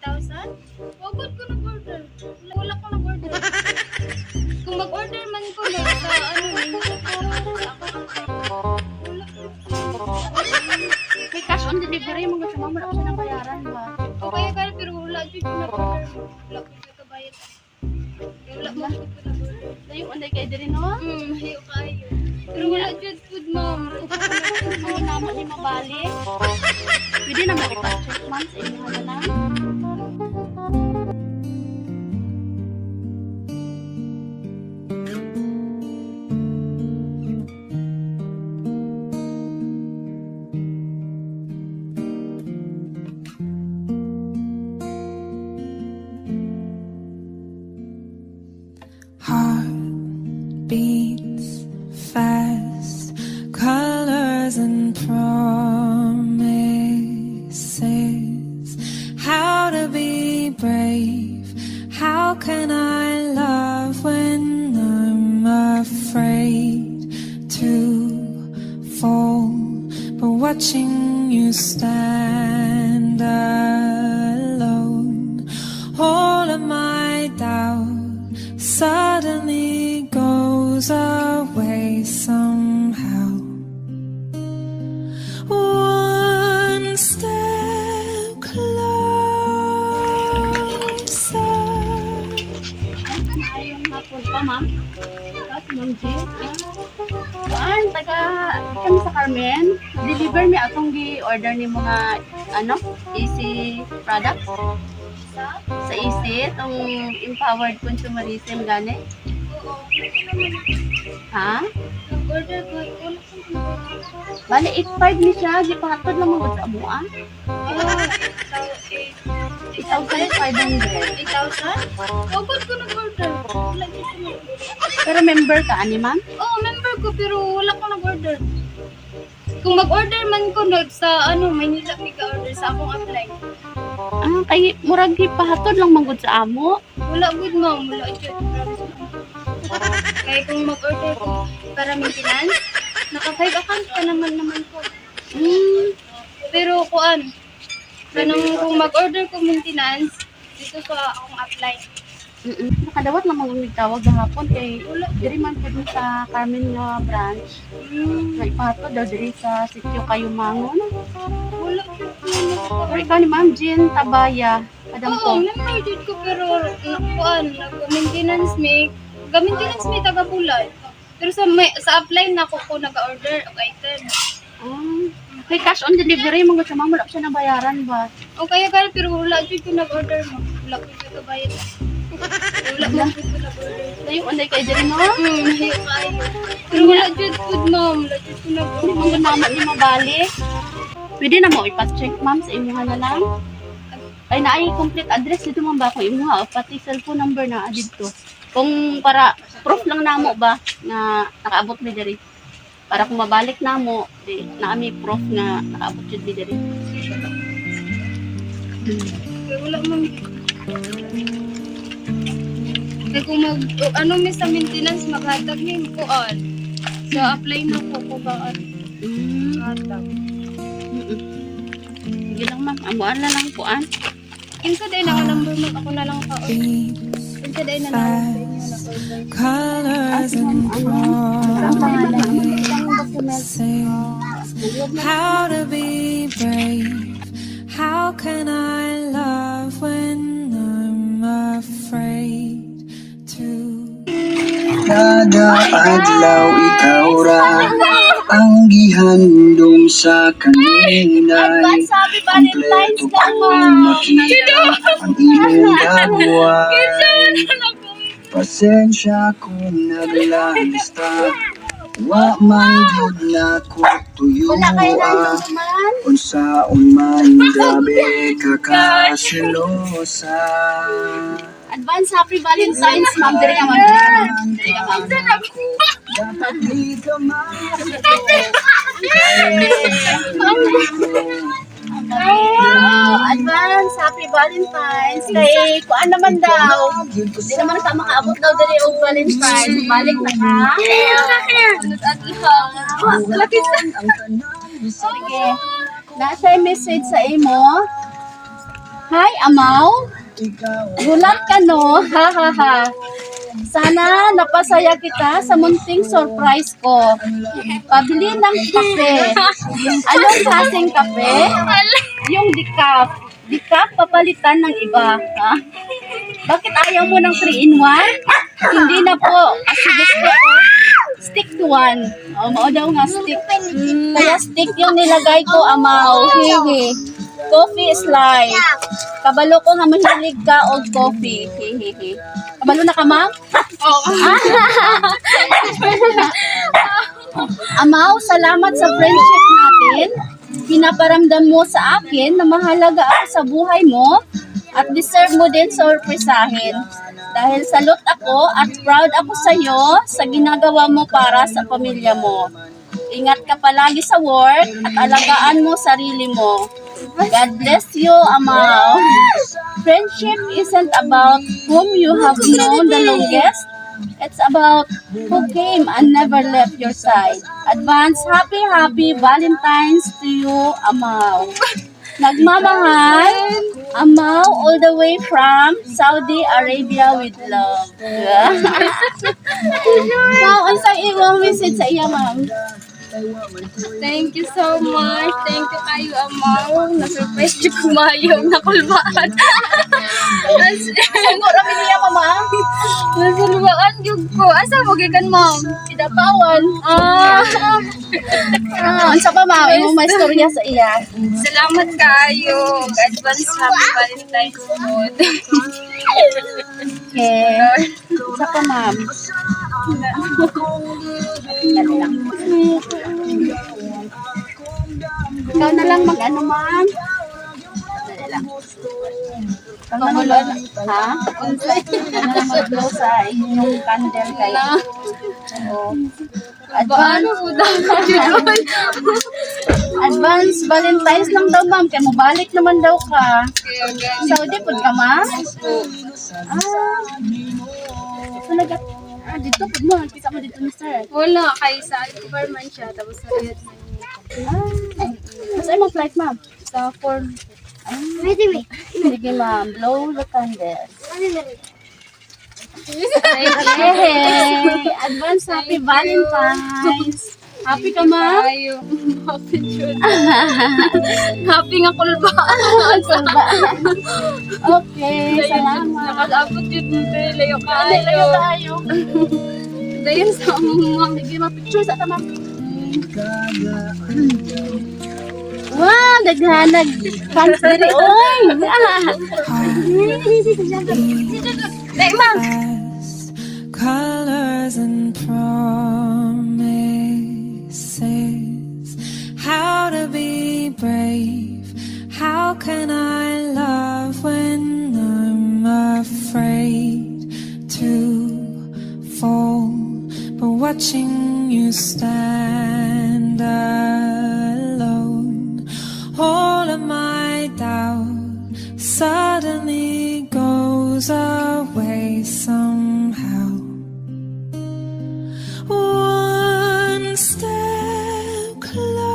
8,000? Wagod ko nag-order. Wala ko nag-order. Kung mag-order man ko na sa ano, May cash on delivery, mga sama mo lang siya ng bayaran ba? o kaya ka pero wala dyan yung nag-order mo. Wala ko yung kabayad. Wala mo ko nag-order. Layo, anday kayo din, no? Hayo kayo. Pero wala dyan food, ma'am. Ang naman ni mabalik. Pwede na mag-check, ma'am, sa inyo na lang. Beats fast, colors and promises. How to be brave? How can I love when I'm afraid to fall? But watching you stand alone, all of my doubt suddenly goes away somehow. One step closer. Ayong hapon pa, ma'am. At ma'am Jill. Kuan, taga kami sa Carmen. Deliver mi atong gi-order ni mga easy products. Sa easy, itong Empowered Consumerism gani. Ha? Nag-order ko. Bale, 8.5 ni siya. Di pahatod lang mo sa amuan. 8,500. 8,000? Wagod ko nag-order. Wala dyan yung nag-order. Pero member ka, ani ma'am? Oo, member ko pero wala ko nag-order. Kung mag-order man ko sa Maynila may ka-order sa akong apply. Ah, kay murag gi pahatod lang manggod sa amo. Wala good ma'am, wala dyan. Promise ma'am. Kaya kung mag-order ko para maintenance, naka-5 account ka naman ko. Pero kung mag-order ko maintenance, dito sa akong apply. Nakadawat lang mga tawag gahapon kay diri man pud sa Carmen nga branch. May pahatod daw diri sa Sitio kayumangon. Wala Pero ikaw ni Ma'am Jean Tabaya. Adam Oo, ko. member dyan ko pero nag-maintenance may taga Bulay. Pero sa apply na ko nag-order of item. May cash on delivery mga sama mo lang siya ng bayaran ba? O kaya pero wala dyan ko nag-order mo. Wala ko yung kabayad. Wala mo ko nag-order. Layo anday kay diri no? Hayo kayo. Pero wala dyan food, ma'am. Wala dyan ko nag-order. Mga naman ni mabalik. Pwede na mo ipa-check ma'am sa imong na lang. Ay naay complete address dito ma'am ba kung imong pati cellphone number na dito. Kung para proof lang namo ba na nakaabot mi diri. Para kung mabalik namo, di naami proof nga nakaabot jud mi diri. Kaya wala ma'am. Kaya kung may sa maintenance, maghatag niyo yung kuan. Sa apply na ko ba hatag. Sige lang ma'am, amuan na lang kuan. Kinsa day na number mo ako na lang ka-order. Kinsa day na lang sa inyo na-order. Colors and promises. How to be brave? How can I love when I'm afraid to? Kada adlaw ikaw ra ang gihandom sa kaninay. Advance Valentines Kompleto kong makita ang imong gagawin. Pasensya kung naglangista, wa man jud na ko tuyuan. Unsaon man grabe kakasilosa. Advance Happy Valentines, ma'am. Diri ka, ma'am. Diri ka, ma'am. Dapat di ka Advance Happy Valentines. Kay, kuan naman daw. Di naman sa makaabot daw diri og Valentines. Balik na ka. Sunod adlaw. Lapit na. Sige. Nasa message sa imo. Hi, Amaw. Gulat ka, no? Ha, ha, ha. Sana napasaya kita sa munting surprise ko. Pabili ng kape. Anong klaseng kape? Yung decaf. Decaf, papalitan ng iba. Ha? Bakit ayaw mo ng 3-in-1? Hindi na po. Kasi gusto ko stick to one. Mao daw nga stick. Kaya stick yung nilagay ko, Amaw. Hihi. Coffee is life. Kabalo ko nga mahilig ka old coffee. Hihihi. Kabalo na ka, ma'am? Oo. Amaw, salamat sa friendship natin. Pinaparamdam mo sa akin na mahalaga ako sa buhay mo at deserve mo din sorpresahin. Dahil salot ako at proud ako sa iyo sa ginagawa mo para sa pamilya mo. Ingat ka palagi sa work at alagaan mo sarili mo. God bless you, Amaw. Friendship isn't about whom you have known the longest. It's about who came and never left your side. Advance happy Valentines to you, Amaw. Nagmamahal, Amaw all the way from Saudi Arabia with love. Wow, ang sa iyong message sa iya, ma'am. Thank you so much. Thank you kayo, Amaw. Na-surprise niyo kumayo. Nakulbaan. Siguro kami niya, mama. Nasulbaan yung ko. Asa mo gikan, ma'am? Pidapawan. Unsa pa, ma'am? Imo may istorya sa iya. Salamat kayo. Advance happy Valentine's Month. Okay. Unsa pa, ma'am? Dali lang. Ikaw na lang mag-ano, ma'am. Dali lang. Ikaw na lang ha? Ikaw na lang mag-blow sa inyong candle kayo. Advance Valentines lang daw, ma'am. Kaya mubalik naman daw ka. Saudi po ka, ma'am? Talaga. Dito po mo. Kita mo dito, mister. Wala, kay sa government siya. Tapos sa riyad na Mas ay mo flight, ma'am? sa form. Sige, ma'am. Blow the candle. Hey! Advance happy Valentines! Happy ka, ma'am? Kayo. Happy yun. Happy nga kulba. Okay, salamat. Nakasabot yun nito. Layo Layo kayo. tayo. Dayan sa ma'am. Sige, ma-picture sa tama. Wow, naghanag. Cancer, oy! Hey, ma'am! Colors and promises, how to be brave, how can I love when I'm afraid to fall, but watching you stand alone, all of my doubt suddenly goes away somehow. One step closer.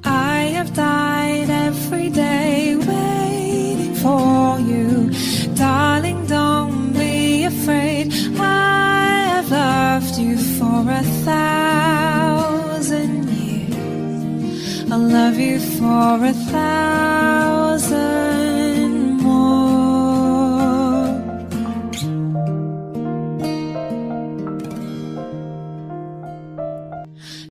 I have died every day waiting for you. Darling, don't be afraid. I have loved you for 1,000 years. I'll love you for 1,000